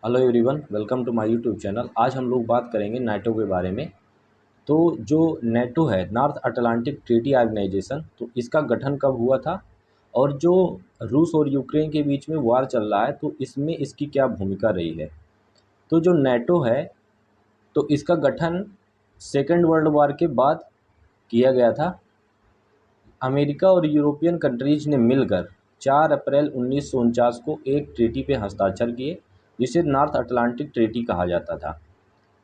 Hello everyone, welcome to my YouTube channel. आज हम लोग बात करेंगे नाटो के बारे में। तो जो नाटो है, नॉर्थ अटलांटिक ट्रीटी ऑर्गेनाइजेशन, तो इसका गठन कब हुआ था और जो रूस और यूक्रेन के बीच में वार चल रहा है तो इसमें इसकी क्या भूमिका रही है। तो जो नाटो है तो इसका गठन सेकेंड वर्ल्ड वार के बाद किया गया था। अमेरिका और यूरोपियन कंट्रीज ने मिलकर 4 अप्रैल 1949 को एक ट्रीटी पे हस्ताक्षर किए, जिसे नॉर्थ अटलांटिक ट्रीटी कहा जाता था।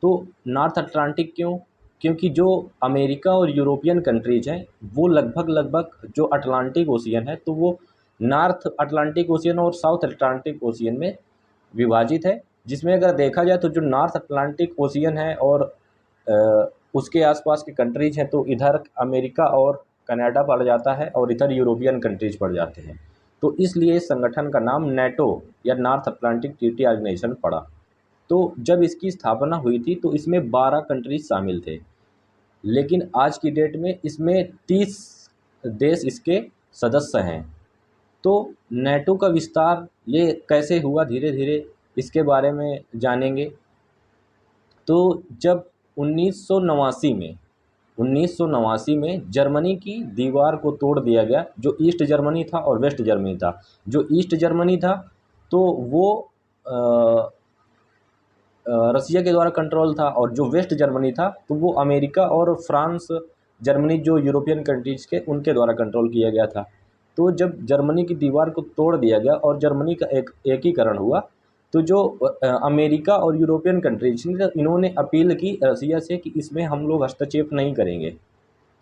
तो नॉर्थ अटलांटिक क्यों? क्योंकि जो अमेरिका और यूरोपियन कंट्रीज हैं वो लगभग लगभग जो अटलांटिक ओशियन है तो वो नॉर्थ अटलांटिक ओशियन और साउथ अटलांटिक ओशियन में विभाजित है। जिसमें अगर देखा जाए तो जो नॉर्थ अटलांटिक ओशियन है और उसके आसपास के कंट्रीज हैं तो इधर अमेरिका और कनाडा पड़ जाता है और इधर यूरोपियन कंट्रीज पड़ जाते हैं। तो इसलिए इस संगठन का नाम नाटो या नॉर्थ अटलांटिक ट्रीटी ऑर्गेनाइजेशन पड़ा। तो जब इसकी स्थापना हुई थी तो इसमें 12 कंट्रीज शामिल थे, लेकिन आज की डेट में इसमें 30 देश इसके सदस्य हैं। तो नाटो का विस्तार ये कैसे हुआ, धीरे धीरे इसके बारे में जानेंगे। तो जब 1989 में जर्मनी की दीवार को तोड़ दिया गया, जो ईस्ट जर्मनी था और वेस्ट जर्मनी था। जो ईस्ट जर्मनी था तो वो अ, रसिया के द्वारा कंट्रोल था, और जो वेस्ट जर्मनी था तो वो अमेरिका और फ्रांस, जर्मनी जो यूरोपियन कंट्रीज़ के उनके द्वारा कंट्रोल किया गया था। तो जब जर्मनी की दीवार को तोड़ दिया गया और जर्मनी का एक एकीकरण हुआ, तो जो अमेरिका और यूरोपियन कंट्रीज इन्होंने अपील की रसिया से कि इसमें हम लोग हस्तक्षेप नहीं करेंगे।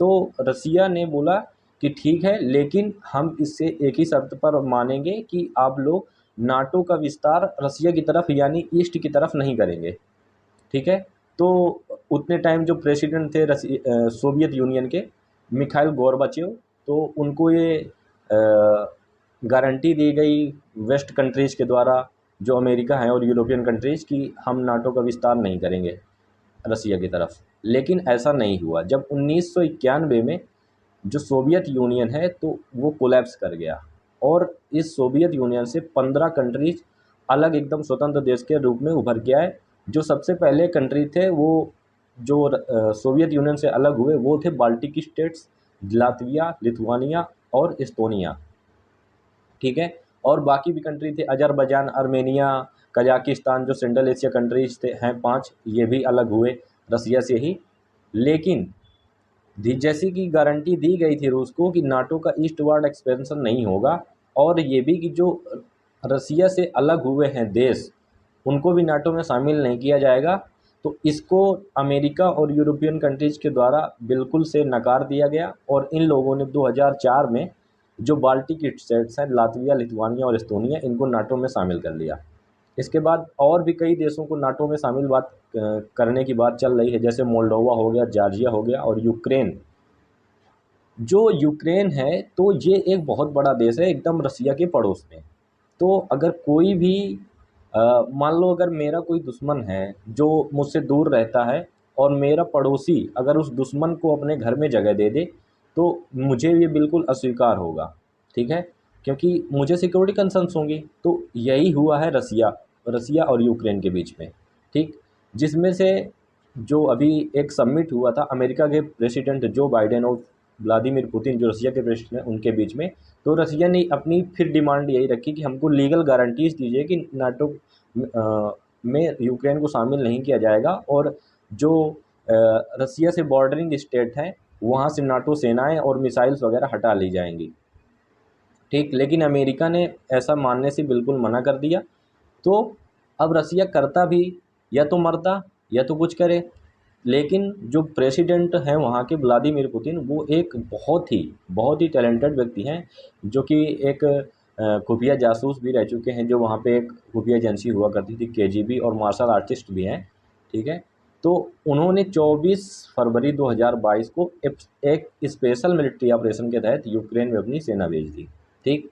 तो रसिया ने बोला कि ठीक है, लेकिन हम इससे एक ही शर्त पर मानेंगे कि आप लोग नाटो का विस्तार रसिया की तरफ यानी ईस्ट की तरफ नहीं करेंगे। ठीक है। तो उतने टाइम जो प्रेसिडेंट थे सोवियत यूनियन के, मिखाइल गोर्बाचेव, तो उनको ये गारंटी दी गई वेस्ट कंट्रीज़ के द्वारा, जो अमेरिका है और यूरोपियन कंट्रीज़, की हम नाटो का विस्तार नहीं करेंगे रसिया की तरफ। लेकिन ऐसा नहीं हुआ। जब 1991 में जो सोवियत यूनियन है तो वो कोलैप्स कर गया, और इस सोवियत यूनियन से 15 कंट्रीज अलग एकदम स्वतंत्र देश के रूप में उभर के आए। जो सबसे पहले कंट्री थे वो जो सोवियत यूनियन से अलग हुए वो थे बाल्टिक स्टेट्स, लातविया, लिथुआनिया और एस्तोनिया। ठीक है। और बाकी भी कंट्री थे, अजरबैजान, आर्मेनिया, कजाकिस्तान, जो सेंट्रल एशिया कंट्रीज थे हैं 5, ये भी अलग हुए रसिया से ही। लेकिन जैसी कि गारंटी दी गई थी रूस को कि नाटो का ईस्टवर्ड एक्सपेंशन नहीं होगा, और ये भी कि जो रसिया से अलग हुए हैं देश उनको भी नाटो में शामिल नहीं किया जाएगा। तो इसको अमेरिका और यूरोपियन कंट्रीज़ के द्वारा बिल्कुल से नकार दिया गया, और इन लोगों ने 2004 में जो बाल्टिक स्टेट्स हैं, लातविया, लिथुआनिया और एस्तोनिया, इनको नाटो में शामिल कर लिया। इसके बाद और भी कई देशों को नाटो में शामिल करने की बात चल रही है, जैसे मोल्डोवा हो गया, जॉर्जिया हो गया और यूक्रेन। जो यूक्रेन है तो ये एक बहुत बड़ा देश है एकदम रसिया के पड़ोस में। तो अगर कोई भी मान लो अगर मेरा कोई दुश्मन है जो मुझसे दूर रहता है, और मेरा पड़ोसी अगर उस दुश्मन को अपने घर में जगह दे दे, तो मुझे ये बिल्कुल अस्वीकार होगा। ठीक है। क्योंकि मुझे सिक्योरिटी कंसर्न्स होंगी। तो यही हुआ है रसिया रसिया और यूक्रेन के बीच में। ठीक। जिसमें से जो अभी एक समिट हुआ था अमेरिका के प्रेसिडेंट जो बाइडेन और व्लादिमीर पुतिन जो रसिया के प्रेसिडेंट हैं उनके बीच में, तो रसिया ने अपनी फिर डिमांड यही रखी कि हमको लीगल गारंटीज़ दीजिए कि नाटो में यूक्रेन को शामिल नहीं किया जाएगा, और जो रसिया से बॉर्डरिंग स्टेट हैं वहाँ से नाटो सेनाएं और मिसाइल्स वगैरह हटा ली जाएंगी। ठीक। लेकिन अमेरिका ने ऐसा मानने से बिल्कुल मना कर दिया। तो अब रसिया करता भी, या तो मरता या तो कुछ करे। लेकिन जो प्रेसिडेंट हैं वहाँ के व्लादिमीर पुतिन, वो एक बहुत ही टैलेंटेड व्यक्ति हैं, जो कि एक खुफिया जासूस भी रह चुके हैं, जो वहाँ पे एक खुफिया एजेंसी हुआ करती थी केजीबी, और मार्शल आर्टिस्ट भी हैं। ठीक है। तो उन्होंने 24 फरवरी 2022 को एक स्पेशल मिलिट्री ऑपरेशन के तहत यूक्रेन में अपनी सेना भेज दी। ठीक।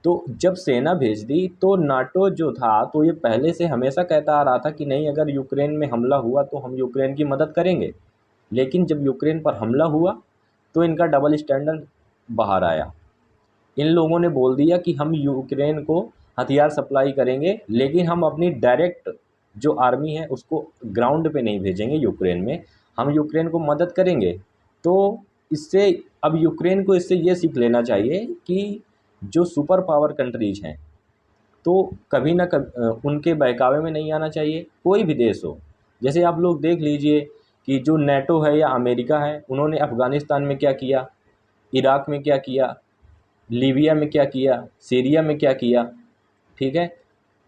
तो जब सेना भेज दी तो नाटो जो था तो ये पहले से हमेशा कहता आ रहा था कि नहीं, अगर यूक्रेन में हमला हुआ तो हम यूक्रेन की मदद करेंगे। लेकिन जब यूक्रेन पर हमला हुआ तो इनका डबल स्टैंडर्ड बाहर आया। इन लोगों ने बोल दिया कि हम यूक्रेन को हथियार सप्लाई करेंगे, लेकिन हम अपनी डायरेक्ट जो आर्मी है उसको ग्राउंड पे नहीं भेजेंगे यूक्रेन में, हम यूक्रेन को मदद करेंगे। तो इससे अब यूक्रेन को इससे ये सीख लेना चाहिए कि जो सुपर पावर कंट्रीज़ हैं तो कभी ना कभी उनके बहकावे में नहीं आना चाहिए, कोई भी देश हो। जैसे आप लोग देख लीजिए कि जो नेटो है या अमेरिका है, उन्होंने अफ़गानिस्तान में क्या किया, इराक में क्या किया, लीबिया में क्या किया, सीरिया में क्या किया, ठीक है।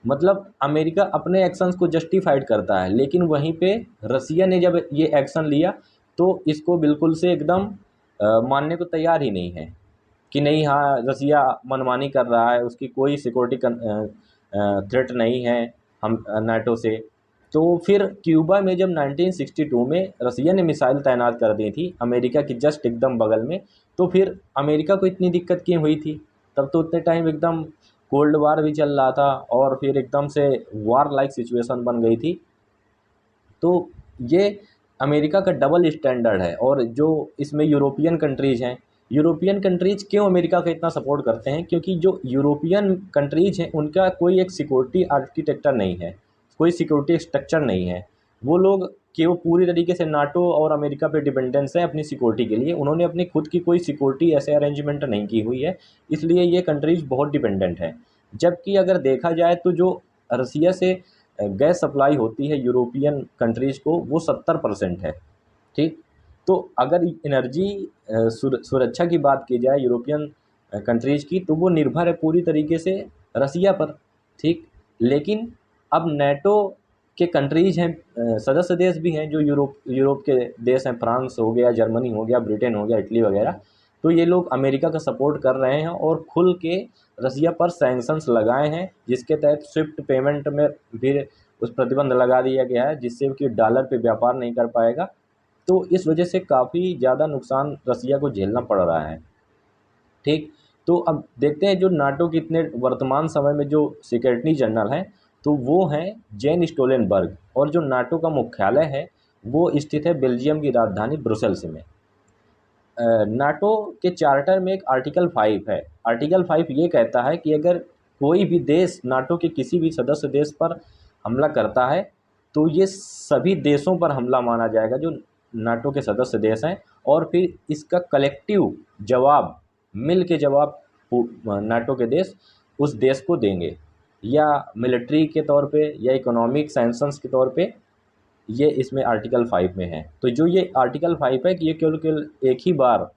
मतलब अमेरिका अपने एक्शंस को जस्टिफाइड करता है, लेकिन वहीं पे रसिया ने जब ये एक्शन लिया तो इसको बिल्कुल से एकदम मानने को तैयार ही नहीं है कि नहीं, हाँ रसिया मनमानी कर रहा है, उसकी कोई सिक्योरिटी थ्रेट नहीं है हम नाटो से। तो फिर क्यूबा में जब 1962 में रसिया ने मिसाइल तैनात कर दी थी अमेरिका की जस्ट एकदम बगल में, तो फिर अमेरिका को इतनी दिक्कत क्यों हुई थी? तब तो उतने टाइम एकदम कोल्ड वार भी चल रहा था और फिर एकदम से वार लाइक सिचुएशन बन गई थी। तो ये अमेरिका का डबल स्टैंडर्ड है। और जो इसमें यूरोपियन कंट्रीज़ हैं, यूरोपियन कंट्रीज़ क्यों अमेरिका का इतना सपोर्ट करते हैं? क्योंकि जो यूरोपियन कंट्रीज़ हैं उनका कोई एक सिक्योरिटी आर्किटेक्चर नहीं है, कोई सिक्योरिटी स्ट्रक्चर नहीं है। वो लोग वो पूरी तरीके से नाटो और अमेरिका पे डिपेंडेंस है अपनी सिक्योरिटी के लिए, उन्होंने अपनी खुद की कोई सिक्योरिटी ऐसे अरेंजमेंट नहीं की हुई है, इसलिए ये कंट्रीज़ बहुत डिपेंडेंट है। जबकि अगर देखा जाए तो जो रसिया से गैस सप्लाई होती है यूरोपियन कंट्रीज़ को, वो 70% है, ठीक। तो अगर एनर्जी सुरक्षा की बात की जाए यूरोपियन कंट्रीज़ की, तो वो निर्भर है पूरी तरीके से रसिया पर, ठीक। लेकिन अब नेटो के कंट्रीज़ हैं, सदस्य देश भी हैं जो यूरोप यूरोप के देश हैं, फ्रांस हो गया, जर्मनी हो गया, ब्रिटेन हो गया, इटली वगैरह। तो ये लोग अमेरिका का सपोर्ट कर रहे हैं और खुल के रसिया पर सैंक्शंस लगाए हैं, जिसके तहत स्विफ्ट पेमेंट में भी उस प्रतिबंध लगा दिया गया है, जिससे कि डॉलर पे व्यापार नहीं कर पाएगा। तो इस वजह से काफ़ी ज़्यादा नुकसान रसिया को झेलना पड़ रहा है, ठीक। तो अब देखते हैं जो नाटो के इतने वर्तमान समय में जो सेक्रेटरी जनरल हैं, तो वो हैं जेन स्टोलनबर्ग, और जो नाटो का मुख्यालय है वो स्थित है बेल्जियम की राजधानी ब्रुसेल्स में। नाटो के चार्टर में एक आर्टिकल 5 है। आर्टिकल 5 ये कहता है कि अगर कोई भी देश नाटो के किसी भी सदस्य देश पर हमला करता है तो ये सभी देशों पर हमला माना जाएगा जो नाटो के सदस्य देश हैं, और फिर इसका कलेक्टिव जवाब, मिल के जवाब नाटो के देश उस देश को देंगे, या मिलिट्री के तौर पे या इकोनॉमिक सैंक्शंस के तौर पे। ये इसमें आर्टिकल 5 में है। तो जो ये आर्टिकल 5 है कि ये केवल केवल एक ही बार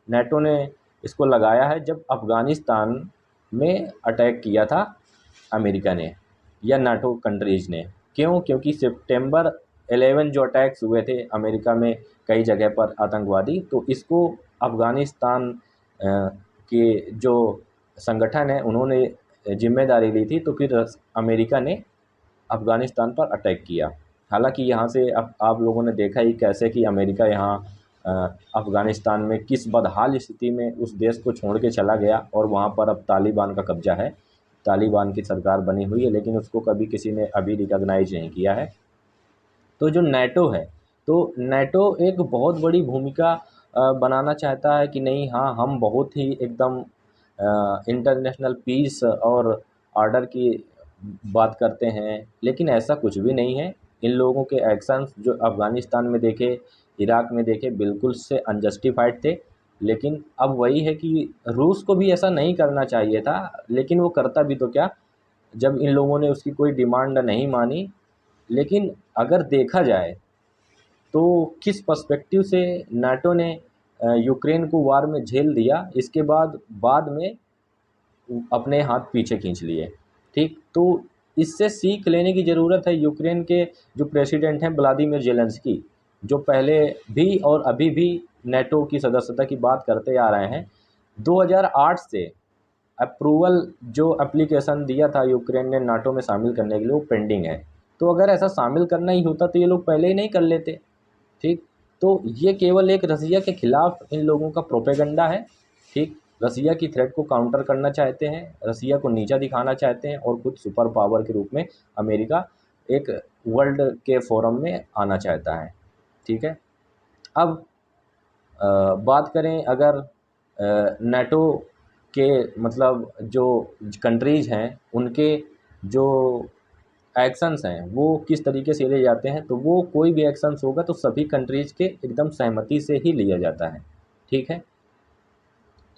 नेटो ने इसको लगाया है जब अफ़गानिस्तान में अटैक किया था अमेरिका ने या नाटो कंट्रीज़ ने। क्यों? क्योंकि सितंबर 11 जो अटैक्स हुए थे अमेरिका में कई जगह पर आतंकवादी, तो इसको अफ़गानिस्तान के जो संगठन है उन्होंने ज़िम्मेदारी ली थी, तो फिर अमेरिका ने अफ़गानिस्तान पर अटैक किया। हालांकि यहाँ से अब आप लोगों ने देखा ही कैसे कि अमेरिका यहाँ अ, अफ़गानिस्तान में किस बदहाल स्थिति में उस देश को छोड़ के चला गया, और वहाँ पर अब तालिबान का कब्ज़ा है, तालिबान की सरकार बनी हुई है, लेकिन उसको कभी किसी ने अभी रिकॉग्नाइज नहीं किया है। तो जो नेटो है, तो नेटो एक बहुत बड़ी भूमिका बनाना चाहता है कि नहीं, हाँ हम बहुत ही एकदम इंटरनेशनल पीस और ऑर्डर की बात करते हैं, लेकिन ऐसा कुछ भी नहीं है। इन लोगों के एक्शंस जो अफ़गानिस्तान में देखे, इराक में देखे, बिल्कुल से अनजस्टिफाइड थे। लेकिन अब वही है कि रूस को भी ऐसा नहीं करना चाहिए था, लेकिन वो करता भी तो क्या, जब इन लोगों ने उसकी कोई डिमांड नहीं मानी। लेकिन अगर देखा जाए तो किस पर्सपेक्टिव से नाटो ने यूक्रेन को वार में झेल दिया, इसके बाद में अपने हाथ पीछे खींच लिए, ठीक। तो इससे सीख लेने की ज़रूरत है यूक्रेन के जो प्रेसिडेंट हैं व्लादिमीर ज़ेलेंस्की, जो पहले भी और अभी भी नेटो की सदस्यता की बात करते आ रहे हैं। 2008 से अप्रूवल जो एप्लीकेशन दिया था यूक्रेन ने नाटो में शामिल करने के लिए, वो पेंडिंग है। तो अगर ऐसा शामिल करना ही होता तो ये लोग पहले ही नहीं कर लेते, ठीक। तो ये केवल एक रसिया के खिलाफ इन लोगों का प्रोपेगंडा है, ठीक। रसिया की थ्रेट को काउंटर करना चाहते हैं, रसिया को नीचा दिखाना चाहते हैं, और खुद सुपर पावर के रूप में अमेरिका एक वर्ल्ड के फोरम में आना चाहता है, ठीक है। अब बात करें अगर नाटो के मतलब जो कंट्रीज़ हैं उनके जो एक्शंस हैं वो किस तरीके से लिए जाते हैं, तो वो कोई भी एक्शंस होगा तो सभी कंट्रीज़ के एकदम सहमति से ही लिया जाता है। ठीक है,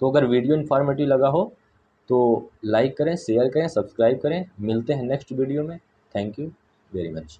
तो अगर वीडियो इन्फॉर्मेटिव लगा हो तो लाइक करें, शेयर करें, सब्सक्राइब करें। मिलते हैं नेक्स्ट वीडियो में। Thank you very much.